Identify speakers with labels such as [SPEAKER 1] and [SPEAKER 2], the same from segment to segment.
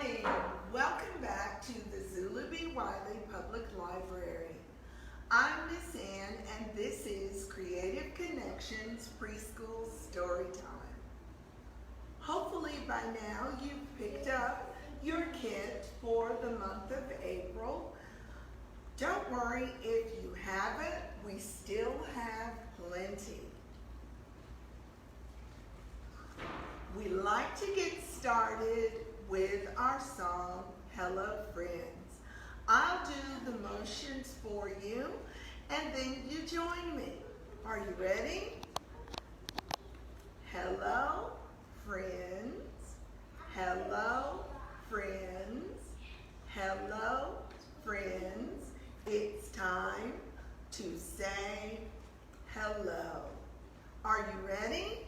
[SPEAKER 1] morning. Welcome back to the Zulu B. Wiley Public Library. I'm Miss Ann, and this is Creative Connections Preschool Storytime. Hopefully by now you've picked up your kit for the month of April. Don't worry if you haven't, we still have plenty. We like to get started with our song, Hello Friends. I'll do the motions for you and then you join me. Are you ready? Hello friends, hello friends, hello friends. It's time to say hello. Are you ready?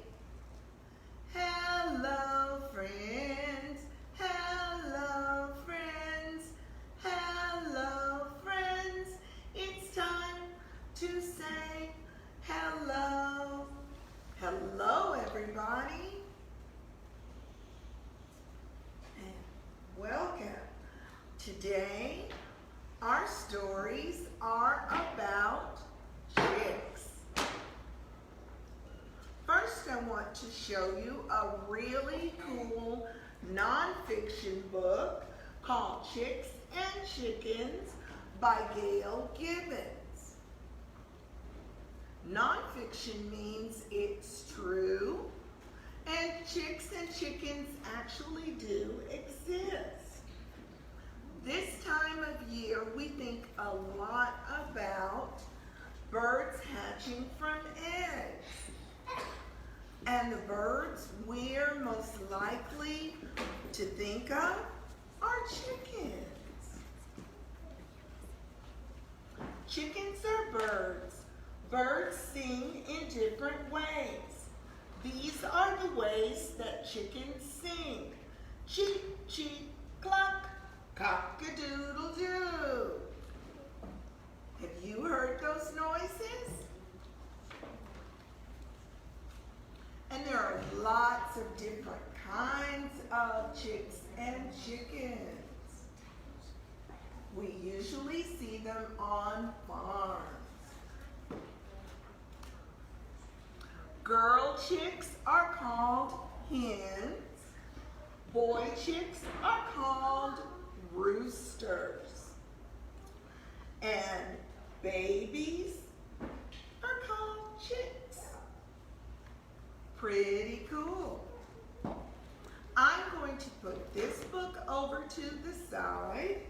[SPEAKER 1] Hello friends, hello friends, hello friends. It's time to say hello. Hello everybody. And welcome. Today our stories are about chicks. First, I want to show you a really cool nonfiction book called Chicks and Chickens by Gail Gibbons. Nonfiction means it's true, and chicks and chickens actually do exist. This time of year, we think a lot about birds hatching from eggs. And the birds we're most likely to think of are chickens. Chickens are birds. Birds sing in different ways. These are the ways that chickens sing. Cheep, cheep, cluck, cock-a-doodle-doo. Have you heard those noises? And there are lots of different kinds of chicks and chickens. We usually see them on farms. Girl chicks are called hens. Boy chicks are called roosters. And babies are called chicks. Pretty cool. I'm going to put this book over to the side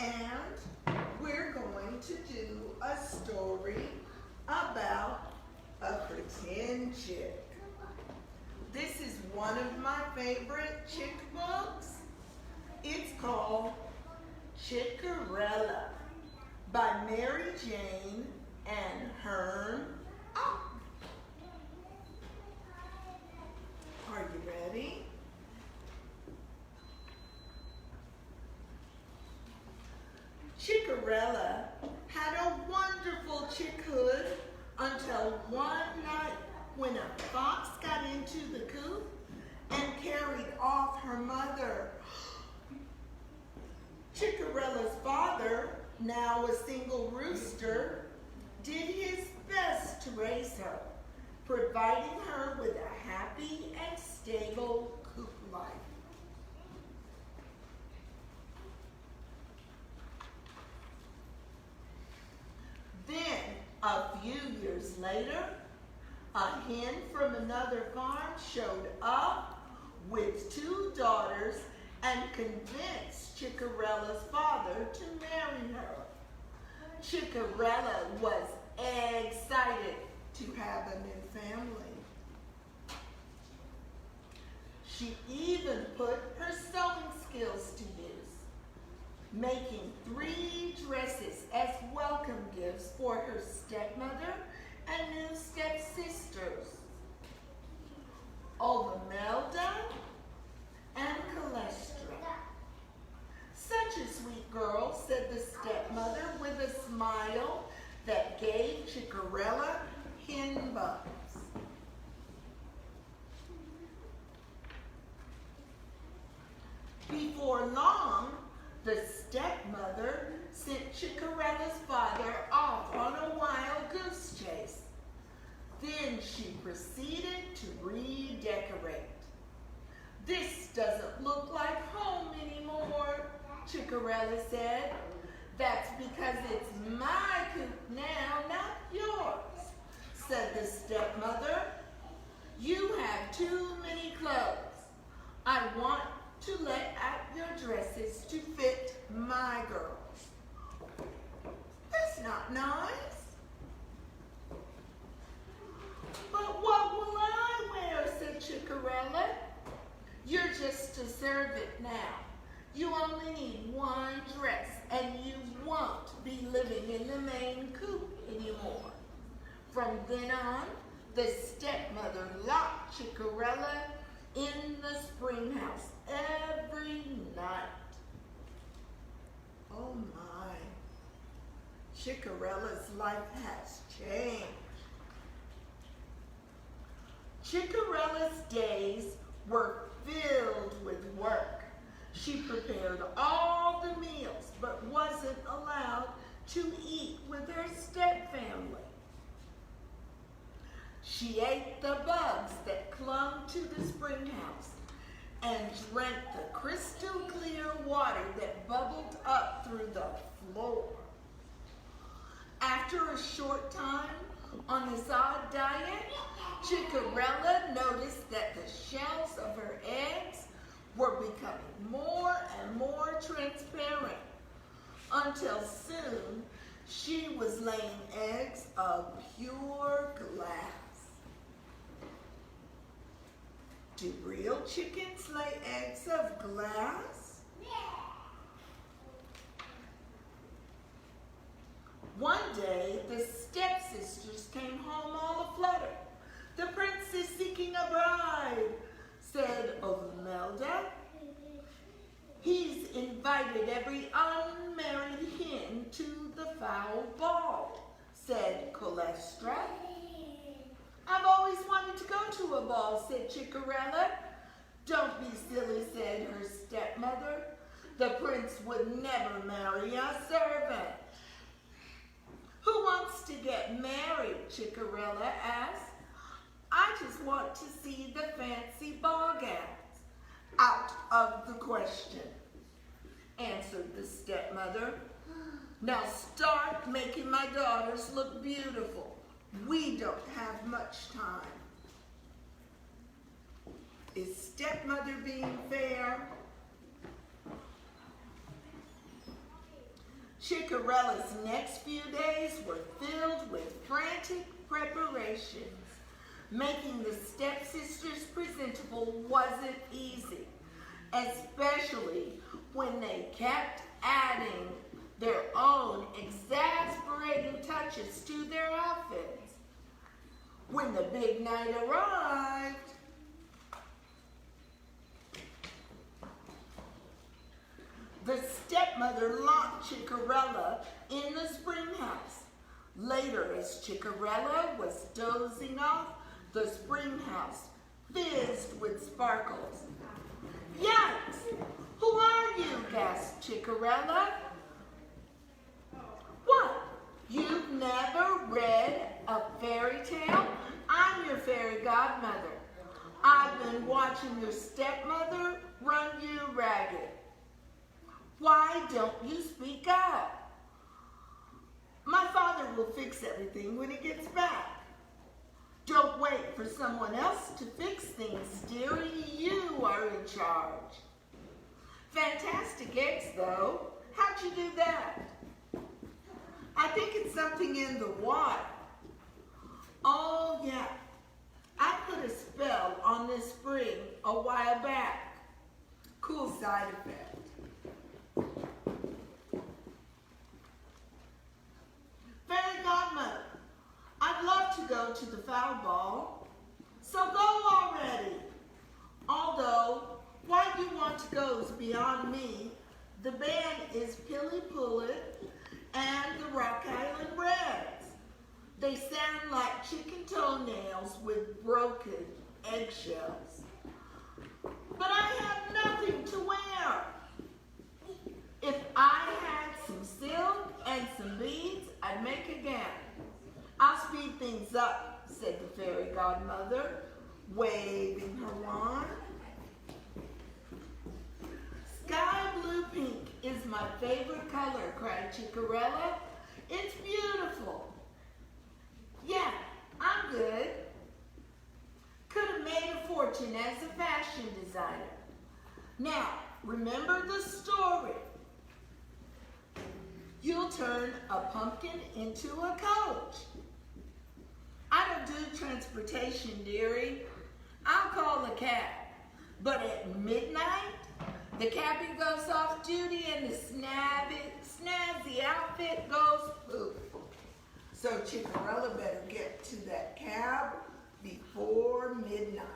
[SPEAKER 1] and we're going to do a story about a pretend chick. This is one of my favorite chick books. It's called Chickarella by Mary Jane and Hearn. Are you ready? Chickarella had a wonderful chickhood until one night when a fox got into the coop and carried off her mother. Chickarella's father, now a single rooster, did his best to raise her, providing her with a happy and stable coop life. Then, a few years later, a hen from another farm showed up with 2 daughters and convinced Chickarella's father to marry her. Chickarella was excited to have a new family. She even put her sewing skills to use, making 3 dresses as welcome gifts for her stepmother and new stepsisters, Ovamelda and Calestra. Such a sweet girl, said the stepmother with a smile that gave Chickarella hen bumps. Before long, the stepmother sent Chickarella's father off on a wild goose chase. Then she proceeded to redecorate. "This doesn't look like home anymore," Chickarella said. "That's because it's my coop now, not yours," said the stepmother. "You have too many clothes. I want to let out your dresses to fit my girls." "That's not nice." "But what will I wear?" said Chickarella. "You're just a servant now. You only need one dress, and you won't be living in the main coop anymore." From then on, the stepmother locked Chickarella in the spring house every night. Oh my, Chickarella's life has changed. Chickarella's days were filled with work. She prepared all the meals, but wasn't allowed to eat with her stepfamily. She ate the bugs that clung to the spring house and drank the crystal clear water that bubbled up through the floor. After a short time on this odd diet, Chickarella noticed that the shells of her eggs were becoming more and more transparent, until soon she was laying eggs of pure glass. Do real chickens lay eggs of glass? One day, the stepsisters came home all aflutter. "The prince is seeking a bride," said Omelda. "He's invited every unmarried hen to the fowl ball," said Colestra. "I've always wanted to go to a ball," said Chickarella. "Don't be silly," said her stepmother. "The prince would never marry a servant." "Who wants to get married?" Chickarella asked. "I just want to see the fancy ball gowns." "Out of the question," answered the stepmother. "Now start making my daughters look beautiful. We don't have much time." Is stepmother being fair? Chickarella's next few days were filled with frantic preparations. Making the stepsisters presentable wasn't easy, especially when they kept adding their own exasperating touches to their outfits. When the big night arrived, the stepmother locked Chickarella in the spring house. Later, as Chickarella was dozing off, the spring house fizzed with sparkles. "Yikes! Who are you?" gasped Chickarella. "What? You've never read a fairy tale? I'm your fairy godmother. I've been watching your stepmother run you ragged. Why don't you speak up?" "My father will fix everything when he gets back." "Don't wait for someone else to fix things, dearie. You are in charge." "Fantastic eggs, though. How'd you do that?" "I think it's something in the water." "Oh, yeah. I put a spell on this spring a while back." Cool side effect. "Fairy godmother, I'd love to go to the fowl ball." "So go already." "Although, why you want to go is beyond me. The band is Pilly Pullet and the Rock Island Reds. They sound like chicken toenails with broken eggshells." "But I have nothing to wear." things up, said the fairy godmother, waving her wand. Sky blue pink is my favorite color, cried Chickarella. It's beautiful. Yeah, I'm good. Could have made a fortune as a fashion designer. Now, remember the story. You'll turn a pumpkin into a coach. I don't do transportation, dearie. I'll call a cab. But at midnight, the cabbie goes off duty and the snazzy outfit goes poof. So Chickarella better get to that cab before midnight.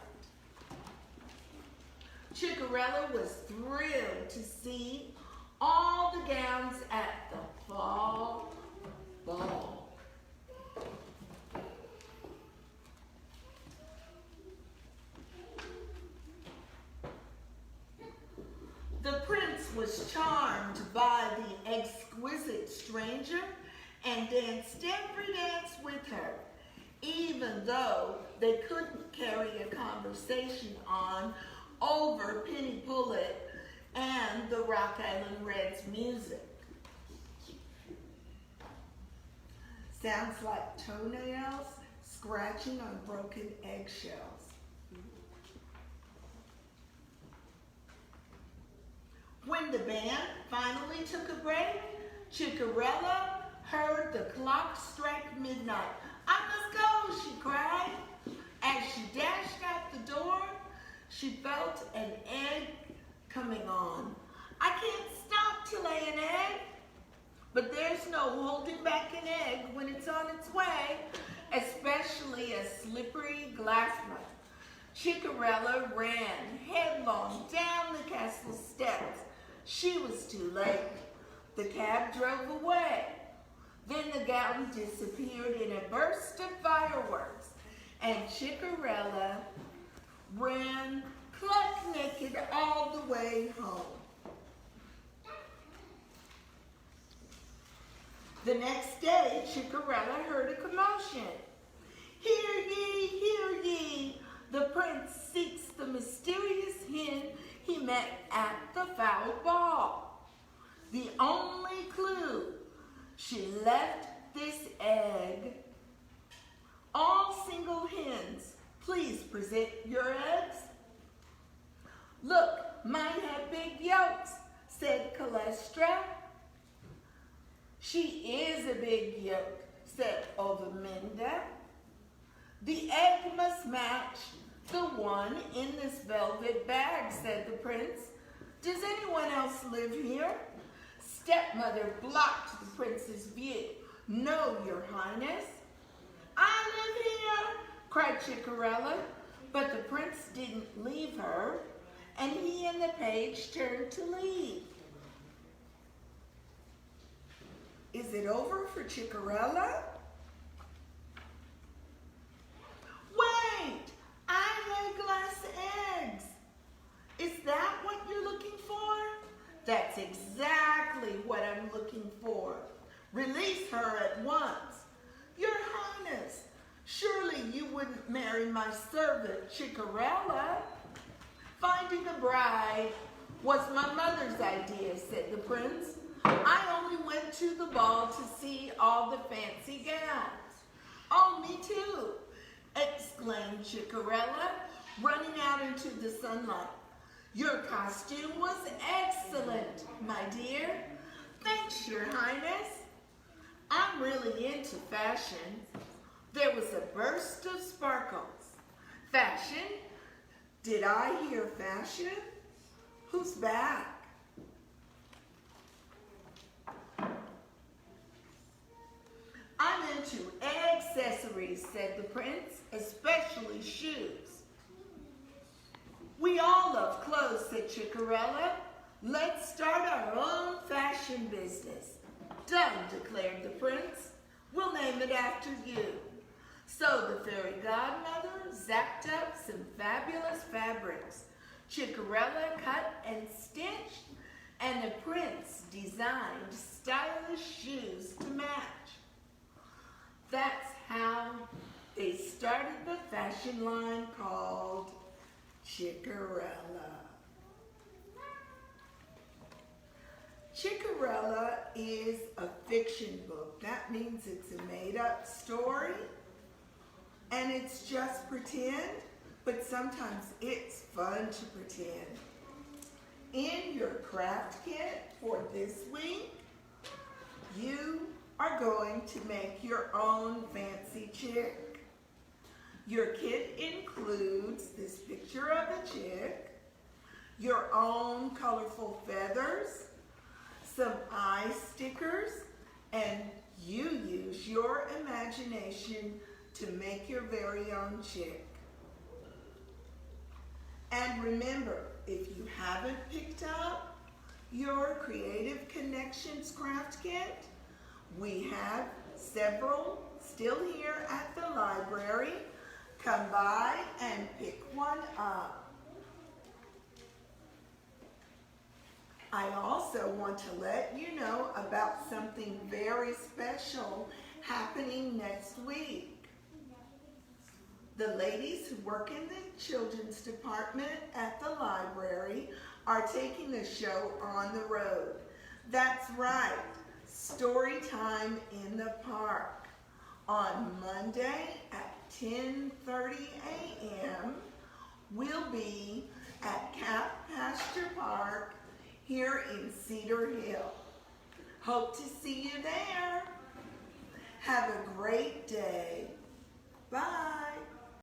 [SPEAKER 1] Chickarella was thrilled to see all the gowns at the fall ball. The prince was charmed by the exquisite stranger and danced every dance with her, even though they couldn't carry a conversation on over Penny Pullet and the Rock Island Reds music. Sounds like toenails scratching on broken eggshells. When the band finally took a break, Chickarella heard the clock strike midnight. I must go, she cried. As she dashed out the door, she felt an egg coming on. I can't stop to lay an egg. But there's no holding back an egg when it's on its way, especially a slippery glass one. Chickarella ran headlong down the castle steps. She was too late. The cab drove away. Then the gown disappeared in a burst of fireworks, and Chickarella ran cluck naked all the way home. The next day, Chickarella heard a commotion. Hear ye, hear ye, the prince seeks the mysterious hen he met at the foul ball. The only clue, she left this egg. All single hens, please present your eggs. Look, mine have big yolks, said Calestra. She is a big yolk, said Ovaminda. The egg must match the one in this velvet bag, said the prince. Does anyone else live here? Stepmother blocked the prince's view. No, your highness. I live here, cried Chickarella, but the prince didn't leave her, and he and the page turned to leave. Is it over for Chickarella? Wait, I lay glass eggs. Is that what you're looking for? That's exactly what I'm looking for. Release her at once. Your Highness, surely you wouldn't marry my servant, Chickarella. Finding a bride was my mother's idea, said the prince. I only went to the ball to see all the fancy gowns. Oh, me too, exclaimed Chickarella, running out into the sunlight. Your costume was excellent, my dear. Thanks, your highness. I'm really into fashion. There was a burst of sparkles. Fashion? Did I hear fashion? Who's back? I'm into accessories, said the prince, especially shoes. We all love clothes, said Chickarella. Let's start our own fashion business. Done, declared the prince. We'll name it after you. So the fairy godmother zapped up some fabulous fabrics. Chickarella cut and stitched, and the prince designed stylish shoes to match. That's how They started the fashion line called Chickarella. Chickarella is a fiction book. That means it's a made-up story, and it's just pretend, but sometimes it's fun to pretend. In your craft kit for this week, you are going to make your own fancy chick. Your kit includes this picture of a chick, your own colorful feathers, some eye stickers, and you use your imagination to make your very own chick. And remember, if you haven't picked up your Creative Connections craft kit, we have several still here at the library. Come by and pick one up. I also want to let you know about something very special happening next week. The ladies who work in the children's department at the library are taking the show on the road. That's right, Storytime in the Park. On Monday at 10:30 a.m. we'll be at Cap Pasture Park here in Cedar Hill. Hope to see you there. Have a great day. Bye.